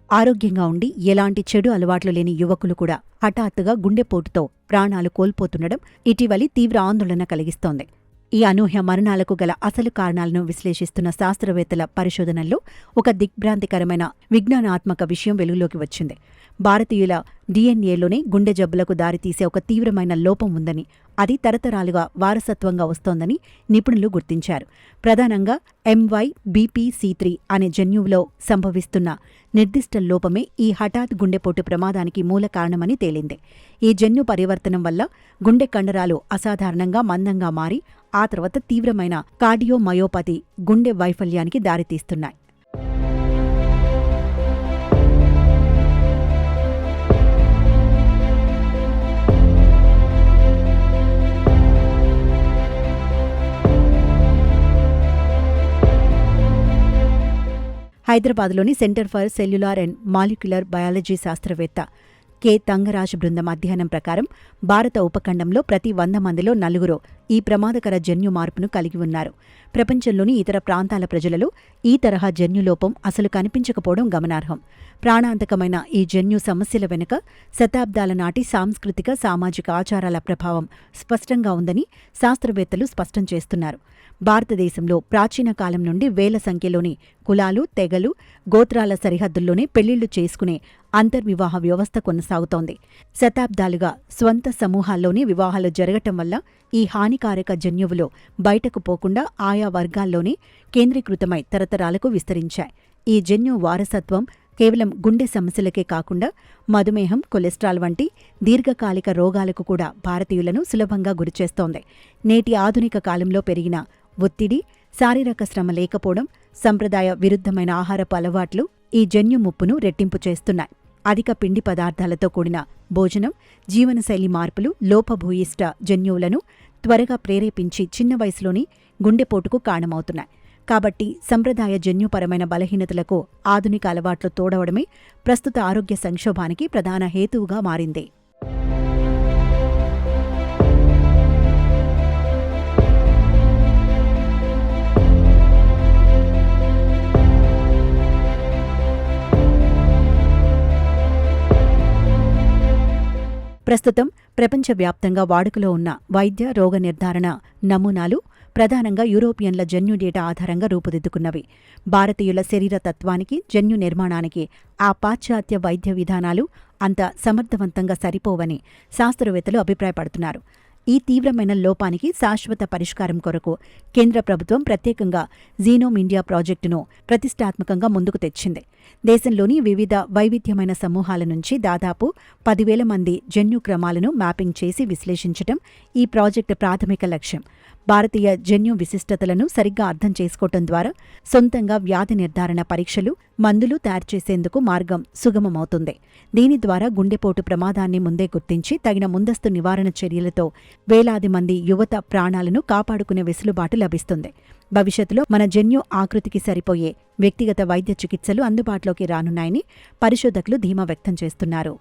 ఆరోగ్యంగా ఉండి ఎలాంటి చెడు అలవాట్లు లేని యువకులు కూడా హఠాత్తుగా గుండెపోటుతో ప్రాణాలు కోల్పోతుండడం ఇటీవలి తీవ్ర ఆందోళన కలిగిస్తోంది. ఈ అనూహ్య మరణాలకు గల అసలు కారణాలను విశ్లేషిస్తున్న శాస్త్రవేత్తల పరిశోధనల్లో ఒక దిగ్భ్రాంతికరమైన విజ్ఞానాత్మక విషయం వెలుగులోకి వచ్చింది. భారతీయుల డిఎన్ఏలోనే గుండె జబ్బులకు దారితీసే ఒక తీవ్రమైన లోపం ఉందని, అది తరతరాలుగా వారసత్వంగా వస్తోందని నిపుణులు గుర్తించారు. ప్రధానంగా MYBPC3 అనే జన్యువులో సంభవిస్తున్న నిర్దిష్ట లోపమే ఈ హఠాత్ గుండెపోటు ప్రమాదానికి మూల కారణమని తేలింది. ఈ జన్యు పరివర్తనం వల్ల గుండె కండరాలు అసాధారణంగా మందంగా మారి ఆ తర్వాత తీవ్రమైన కార్డియోమయోపతి, గుండె వైఫల్యానికి దారితీస్తున్నాయి. హైదరాబాద్లోని centre for cellular and molecular biology శాస్త్రవేత్త కె. తంగరాజ్ బృందం అధ్యయనం ప్రకారం భారత ఉపఖండంలో ప్రతి 100 మందిలో 4 ఈ ప్రమాదకర జన్యు మార్పును కలిగి ఉన్నారు. ప్రపంచంలోని ఇతర ప్రాంతాల ప్రజలలో ఈ తరహా జన్యులోపం అసలు కనిపించకపోవడం గమనార్హం. ప్రాణాంతకమైన ఈ జన్యు సమస్యల వెనుక శతాబ్దాల నాటి సాంస్కృతిక, సామాజిక ఆచారాల ప్రభావం స్పష్టంగా ఉందని శాస్త్రవేత్తలు స్పష్టం చేస్తున్నారు. భారతదేశంలో ప్రాచీన కాలం నుండి వేల సంఖ్యలోని కులాలు, తెగలు, గోత్రాల సరిహద్దుల్లోనే పెళ్లిళ్లు చేసుకునే అంతర్వివాహ వ్యవస్థ కొనసాగుతోంది. శతాబ్దాలుగా స్వంత సమూహాల్లోనే వివాహాలు జరగటం వల్ల ఈ హానికారక జన్యువులు బయటకు పోకుండా ఆయా వర్గాల్లోనే కేంద్రీకృతమై తరతరాలకు విస్తరించాయి. ఈ జన్యు వారసత్వం కేవలం గుండె సమస్యలకే కాకుండా మధుమేహం, కొలెస్ట్రాల్ వంటి దీర్ఘకాలిక రోగాలకు కూడా భారతీయులను సులభంగా గురిచేస్తోంది. నేటి ఆధునిక కాలంలో పెరిగిన ఒత్తిడి, శారీరక శ్రమ లేకపోవడం, సంప్రదాయ విరుద్ధమైన ఆహారపు అలవాట్లు ఈ జన్యు ముప్పును రెట్టింపు చేస్తున్నాయి. అధిక పిండి పదార్థాలతో కూడిన భోజనం, జీవనశైలి మార్పులు లోపభూయిష్ట జన్యువులను త్వరగా ప్రేరేపించి చిన్న వయసులోని గుండెపోటుకు కారణమవుతున్నాయి. కాబట్టి సంప్రదాయ జన్యుపరమైన బలహీనతలకు ఆధునిక అలవాట్లు తోడవడమే ప్రస్తుత ఆరోగ్య సంక్షోభానికి ప్రధాన హేతువుగా మారింది. ప్రస్తుతం ప్రపంచవ్యాప్తంగా వాడుకలో ఉన్న వైద్య రోగ నిర్ధారణ నమూనాలు ప్రధానంగా యూరోపియన్ల జన్యు డేటా ఆధారంగా రూపుదిద్దుకున్నవి. భారతీయుల శరీర తత్వానికి, జన్యు నిర్మాణానికి ఆ పాశ్చాత్య వైద్య విధానాలు అంత సమర్థవంతంగా సరిపోవని శాస్త్రవేత్తలు అభిప్రాయపడుతున్నారు. ఈ తీవ్రమైన లోపానికి శాశ్వత పరిష్కారం కొరకు కేంద్ర ప్రభుత్వం ప్రత్యేకంగా జీనోమ్ ఇండియా ప్రాజెక్టును ప్రతిష్టాత్మకంగా ముందుకు తెచ్చింది. దేశంలోని వివిధ వైవిధ్యమైన సమూహాల నుంచి దాదాపు 10,000 మంది జన్యు క్రమాలను మ్యాపింగ్ చేసి విశ్లేషించడం ఈ ప్రాజెక్టు ప్రాథమిక లక్ష్యం. భారతీయ జన్యు విశిష్టతలను సరిగ్గా అర్థం చేసుకోవటం ద్వారా సొంతంగా వ్యాధి నిర్ధారణ పరీక్షలు, మందులు తయారు చేసేందుకు మార్గం సుగమమవుతుంది. దీని ద్వారా గుండెపోటు ప్రమాదాన్ని ముందే గుర్తించి తగిన ముందస్తు నివారణ చర్యలతో వేలాది మంది యువత ప్రాణాలను కాపాడుకునే వెసులుబాటు లభిస్తుంది. భవిష్యత్తులో మన జన్యు ఆకృతికి సరిపోయే వ్యక్తిగత వైద్య చికిత్సలు అందుబాటులోకి రానున్నాయని పరిశోధకులు ధీమా వ్యక్తం చేస్తున్నారు.